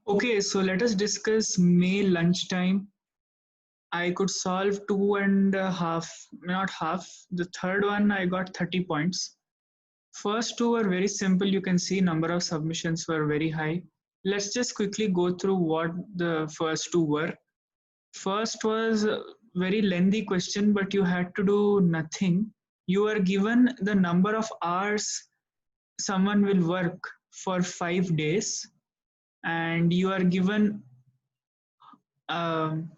Okay, so let us discuss May lunchtime. I could solve two and a half, not half. The third one I got 30 points. First two were very simple. You can see number of submissions were very high. Let's just quickly go through what the first two were. First was a very lengthy question, but you had to do nothing. You are given the number of hours someone will work for 5 days, and you are given um,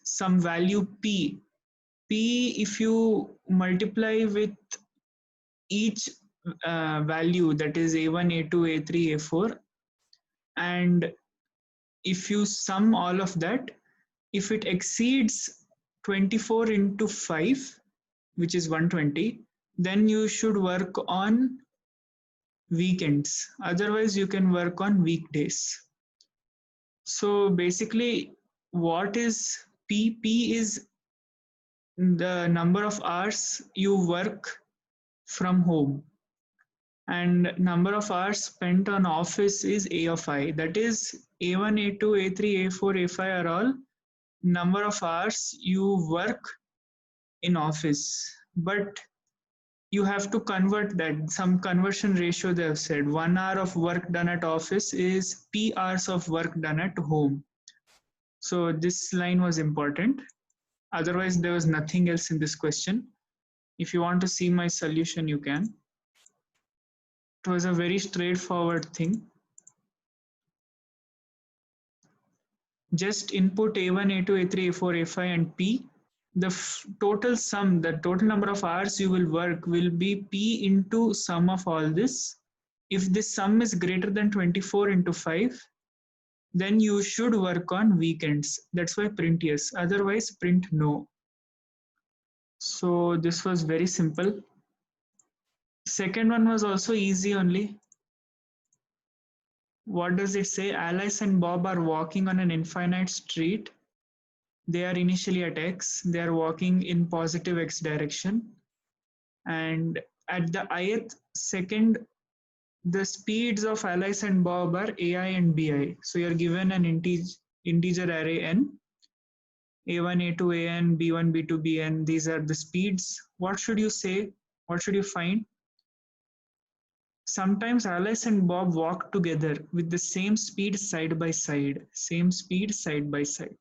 some value p. P, if you multiply with each value, that is a1, a2, a3, a4, and if you sum all of that, if it exceeds 24 into 5, which is 120, then you should work on weekends. Otherwise, you can work on weekdays. So basically, what is P? P is the number of hours you work from home, and number of hours spent on office is A of I. That is A1, A2, A3, A4, A5 are all number of hours you work in office. But you have to convert that, some conversion ratio they have said. 1 hour of work done at office is P hours of work done at home. So this line was important. Otherwise, there was nothing else in this question. If you want to see my solution, you can. It was a very straightforward thing. Just input A1, A2, A3, A4, A5 and P. The total sum, the total number of hours you will work will be P into sum of all this. If this sum is greater than 24 into 5, then you should work on weekends. That's why print yes, otherwise print no. So this was very simple. Second one was also easy only. What does it say? Alice and Bob are walking on an infinite street. They are initially at x. They are walking in positive x direction. And at the ith second, the speeds of Alice and Bob are ai and bi. So you're given an integer array n. A1, A2, AN, B1, B2, Bn. These are the speeds. What should you say? What should you find? Sometimes Alice and Bob walk together with the same speed side by side. Same speed side by side.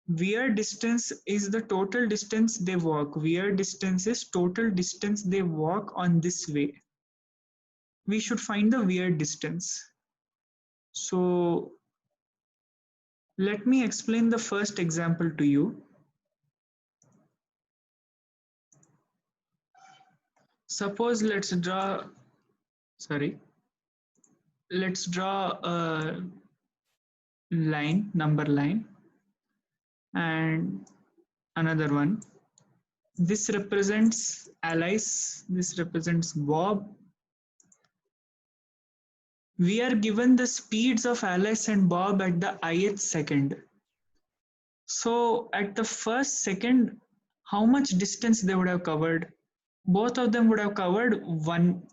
Weird distance is the total distance they walk. Weird distance is total distance they walk on this way. We should find the weird distance. So let me explain the first example to you. Suppose let's draw a line, number line, and another one. This represents Alice, this represents Bob. We are given the speeds of Alice and Bob at the ith second. So at the first second, how much distance they would have covered? Both of them would have covered 1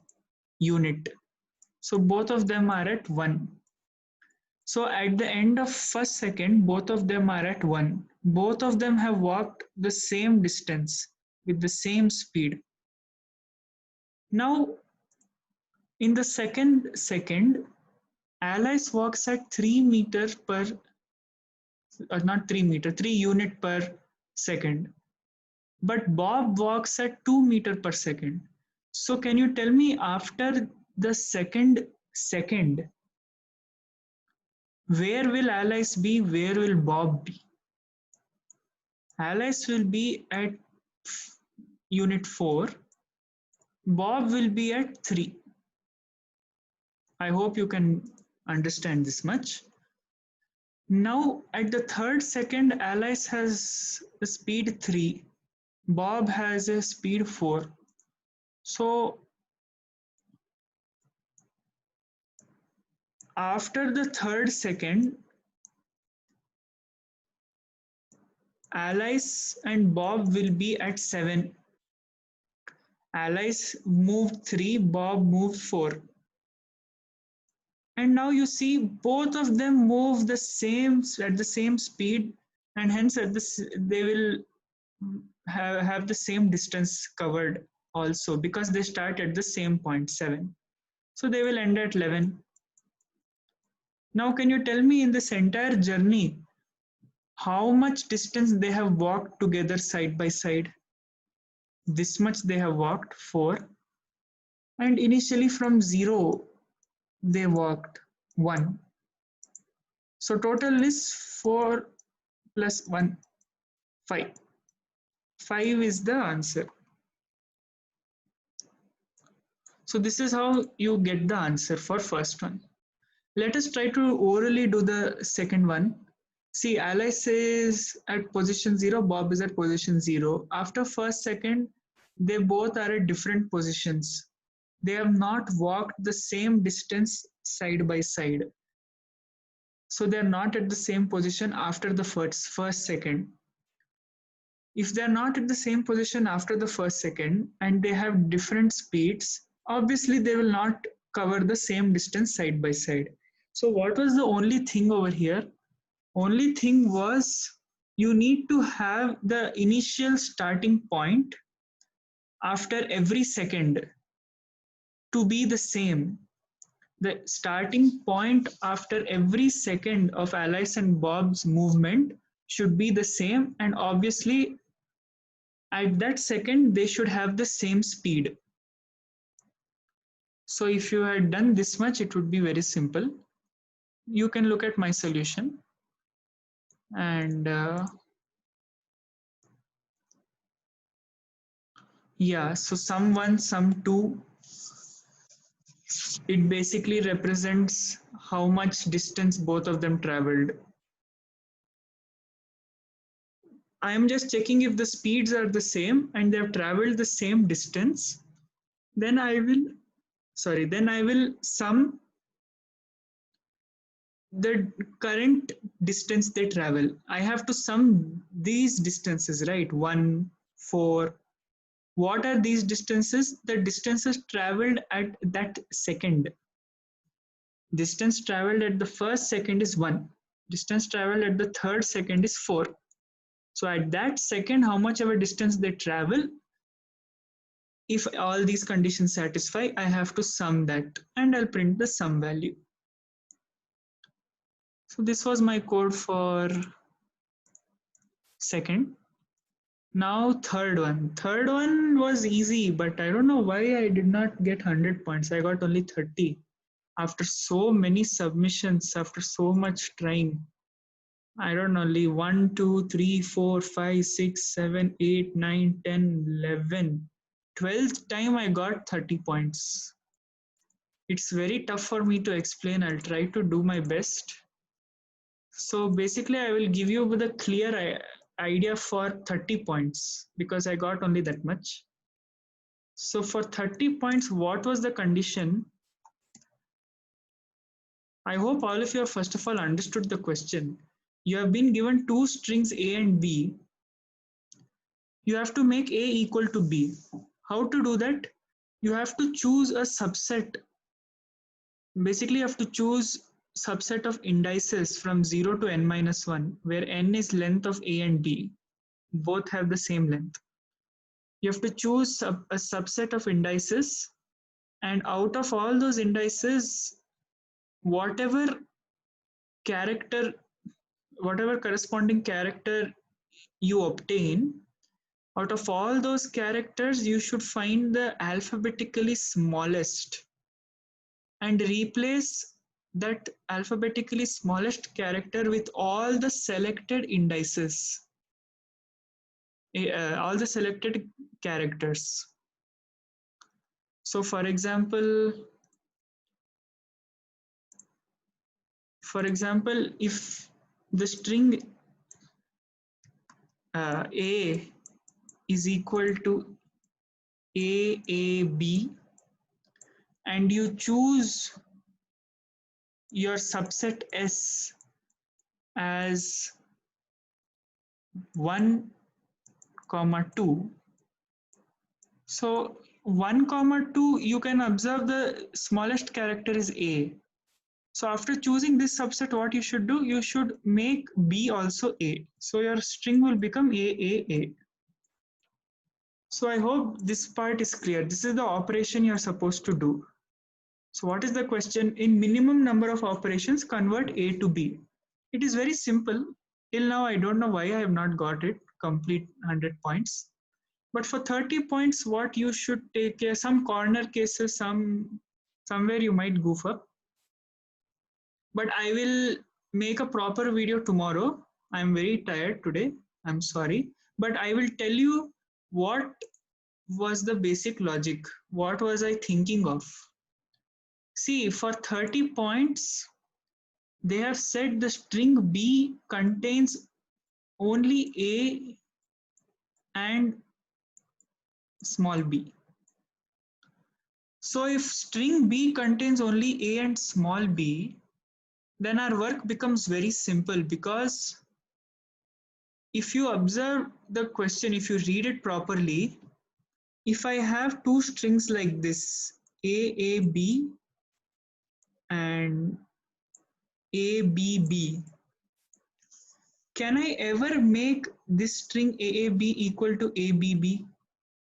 unit. So both of them are at 1. So at the end of first second, both of them are at 1. Both of them have walked the same distance with the same speed. Now, in the second, Alice walks at 3 meters per, not 3 meter, 3 unit per second. But Bob walks at 2 meter per second. So can you tell me after the second, where will Alice be? Where will Bob be? Alice will be at unit 4. Bob will be at 3. I hope you can understand this much. Now at the third second, Alice has a speed 3. Bob has a speed 4. So after the third second, Alice and Bob will be at 7. Alice moved 3, Bob moved 4. And now you see both of them move the same at the same speed, and hence at this they will have the same distance covered also, because they start at the same point 7. So they will end at 11. Now can you tell me in this entire journey how much distance they have walked together side by side? This much they have walked, 4. And initially from 0 they walked 1. So total is 4 plus 1, 5. 5 is the answer. So this is how you get the answer for first one. Let us try to orally do the second one. See, Alice is at position 0, Bob is at position 0. After first second, they both are at different positions. They have not walked the same distance side by side. So they are not at the same position after the first second. If they are not at the same position after the first second and they have different speeds, obviously they will not cover the same distance side by side. So what was the only thing over here? Only thing was you need to have the initial starting point after every second to be the same. The starting point after every second of Alice and Bob's movement should be the same, and obviously at that second they should have the same speed. So if you had done this much, it would be very simple. You can look at my solution, and yeah, so sum 1, sum 2, it basically represents how much distance both of them traveled. I am just checking if the speeds are the same and they have traveled the same distance. Then I will sum the current distance they travel. I have to sum these distances, right? 1, 4. What are these distances? The distances traveled at that second. Distance traveled at the first second is 1. Distance traveled at the third second is 4. So at that second, how much ever distance they travel, if all these conditions satisfy, I have to sum that, and I'll print the sum value. So this was my code for second. Now third one. Third one was easy, but I don't know why I did not get 100 points. I got only 30 after so many submissions, after so much trying. I don't know, only 1, 2, 3, 4, 5, 6, 7, 8, 9, 10, 11. 12th time I got 30 points. It's very tough for me to explain. I'll try to do my best. So basically, I will give you the clear idea for 30 points because I got only that much. So for 30 points, what was the condition? I hope all of you have first of all understood the question. You have been given two strings A and B. You have to make A equal to B. How to do that? You have to choose a subset. Basically, you have to choose subset of indices from 0 to n minus 1, where n is length of A and B. Both have the same length. You have to choose a subset of indices, and out of all those indices, whatever corresponding character you obtain, out of all those characters, you should find the alphabetically smallest and replace that alphabetically smallest character with all the selected indices, all the selected characters. So for example, if the string A is equal to AAB and you choose your subset S as 1, 2. So 1, 2, you can observe the smallest character is A. So after choosing this subset, what you should do, you should make B also A. So your string will become A. So I hope this part is clear. This is the operation you're supposed to do. So what is the question? In minimum number of operations, convert A to B. It is very simple. Till now, I don't know why I have not got it complete 100 points. But for 30 points, what you should take care, some corner cases, somewhere you might goof up. But I will make a proper video tomorrow. I'm very tired today. I'm sorry. But I will tell you what was the basic logic. What was I thinking of? See, for 30 points, they have said the string B contains only A and small b. So if string B contains only A and small b, then our work becomes very simple, because if you observe the question, if you read it properly, if I have two strings like this, AAB and ABB, can I ever make this string AAB equal to ABB?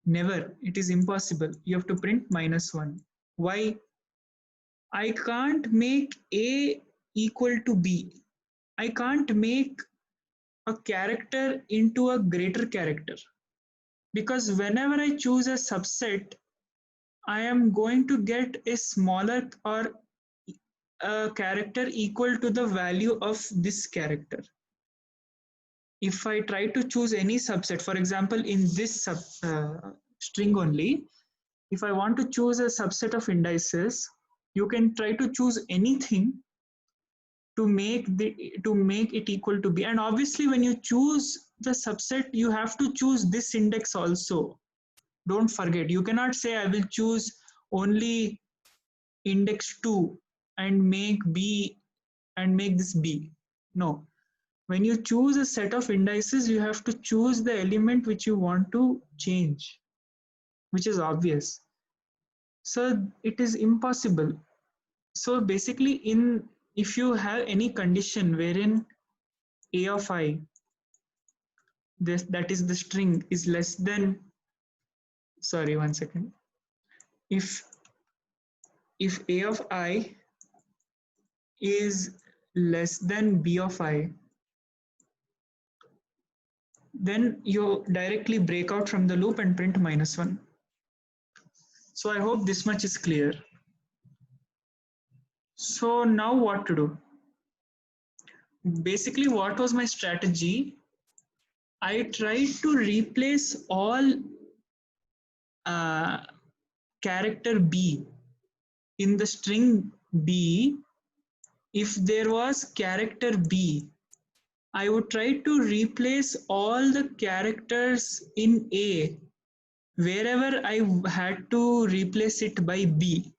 Never. It is impossible. You have to print -1. Why? I can't make A equal to B. I can't make a character into a greater character, because whenever I choose a subset, I am going to get a smaller or a character equal to the value of this character. If I try to choose any subset, for example, in this string only, if I want to choose a subset of indices, you can try to choose anything to make it equal to B. And obviously, when you choose the subset, you have to choose this index also. Don't forget, you cannot say I will choose only index 2 and make B and make this B. No. When you choose a set of indices, you have to choose the element which you want to change, which is obvious. So it is impossible. So basically, if you have any condition wherein A of I, that is the string, is less than, sorry, one second. If A of I is less than B of I, then you directly break out from the loop and print -1. So I hope this much is clear. So now what to do? Basically, what was my strategy? I tried to replace all uh, character B in the string B. If there was character B, I would try to replace all the characters in A wherever I had to replace it by B.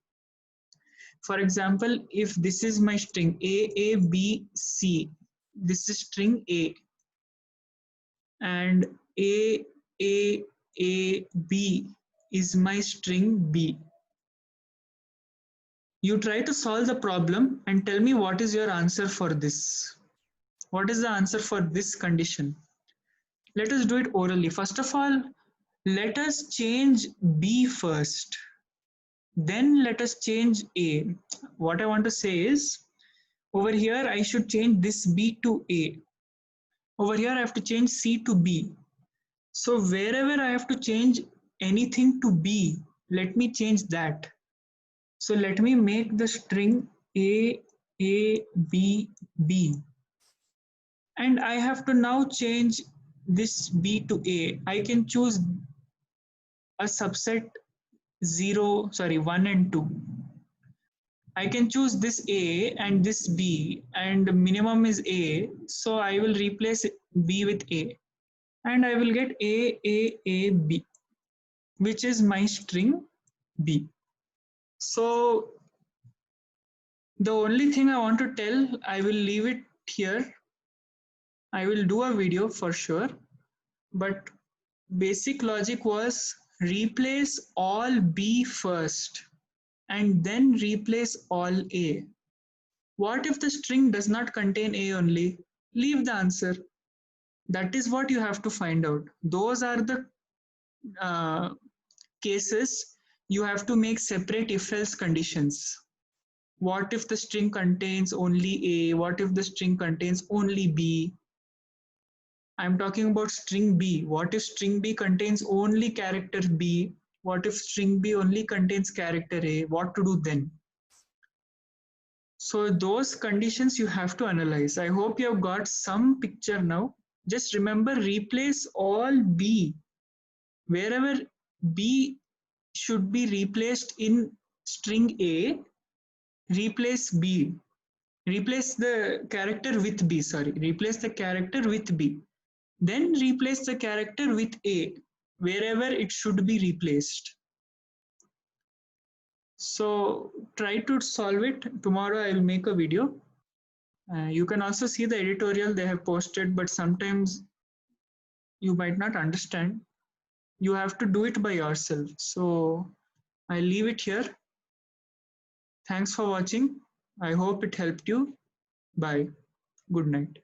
For example, if this is my string A, B, C, this is string A, and A, B is my string B. You try to solve the problem and tell me what is your answer for this. What is the answer for this condition? Let us do it orally. First of all, let us change B first. Then let us change A. What I want to say is, over here I should change this B to A. Over here I have to change C to B. So wherever I have to change anything to B, let me change that. So let me make the string A, B, B. And I have to now change this B to A. I can choose a subset 1 and 2. I can choose this A and this B, and minimum is A. So I will replace B with A. And I will get A, B, which is my string B. So the only thing I want to tell, I will leave it here. I will do a video for sure, but basic logic was replace all B first and then replace all A. What if the string does not contain A only? Leave the answer. That is what you have to find out. Those are the uh, cases you have to make separate if else conditions. What if the string contains only A? What if the string contains only B? I'm talking about string B. What if string B contains only character B? What if string B only contains character A? What to do then? So those conditions you have to analyze. I hope you have got some picture now. Just remember, replace all B. Wherever B should be replaced in string A, replace B. Replace the character with B, sorry. Replace the character with B. Then replace the character with A, wherever it should be replaced. So try to solve it. Tomorrow I will make a video. You can also see the editorial they have posted, but sometimes you might not understand. You have to do it by yourself. So I leave it here. Thanks for watching. I hope it helped you. Bye. Good night.